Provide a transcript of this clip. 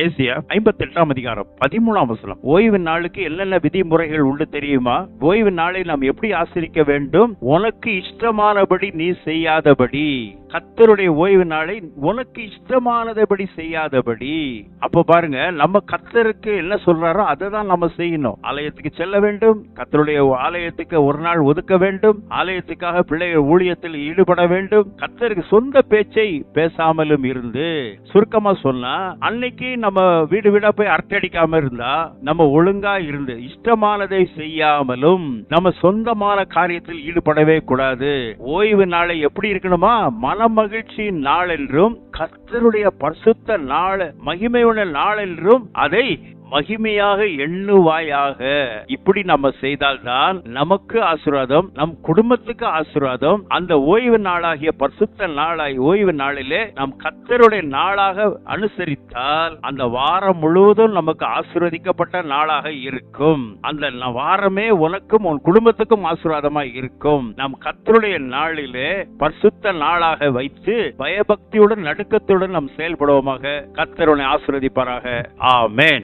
Asia 58:13 ஓய்வு நாளுக்கு என்னென்ன விதிமுறைகள் உண்டு தெரியுமா? ஓய்வு நாளை நாம் எப்படி ஆசரிக்க வேண்டும்? உனக்கு இஷ்டமானபடி நீ செய்யாதபடி. கர்த்தருடைய ஓய்வு நாளை உனக்கு இஷ்டமானபடி செய்யாதபடி. அப்ப பாருங்க, நம்ம கர்த்தருக்கு என்ன சொல்றாரோ அதை தான் நம்ம செய்யணும். ஆலயத்துக்கு செல்ல வேண்டும், கர்த்தருடைய ஆலயத்துக்கு ஒரு நாள் ஒதுக்க வேண்டும், ஆலயத்துக்காக பிள்ளைகள் ஊழியத்தில் ஈடுபட வேண்டும். கர்த்தருக்கு சொந்த பேச்சை பேசாமலும் இருந்து, சுருக்கமா சொன்னா, அன்னைக்கு நம்ம வீடு வீடா போய் அரட்டடிக்காம இருந்தா, நம்ம ஒழுங்கா இருந்து இஷ்டமானதை செய்யாமலும் நம்ம சொந்தமான காரியத்தில் ஈடுபடவே கூடாது. ஓய்வு நாளை எப்படி இருக்கணுமா? மன மகிழ்ச்சியின் நாள் என்றும், கர்த்தருடைய பரிசுத்த நாள், மகிமையுள்ள நாள் என்றும் அதை மகிமையாக எண்ணுவாயாக. இப்படி நம்ம செய்தால்தான் நமக்கு ஆசீர்வாதம், நம் குடும்பத்துக்கு ஆசீர்வாதம். அந்த ஓய்வு நாளாகிய பரிசுத்த நாளாய் ஓய்வு நாளிலே நாம் கர்த்தருடைய நாளாக அனுசரித்தால் அந்த வாரம் முழுவதும் நமக்கு ஆசீர்வதிக்கப்பட்ட நாளாக இருக்கும். அந்த வாரமே உனக்கும் உன் குடும்பத்துக்கும் ஆசீர்வாதமாய் இருக்கும். நாம் கர்த்தருடைய நாளிலே பரிசுத்த நாளாக வைத்து பயபக்தியுடன் நடுக்கத்துடன் நாம் செயல்படுவோமாக. கர்த்தருடைய ஆசீர்வதிப்பாராக. ஆமென்.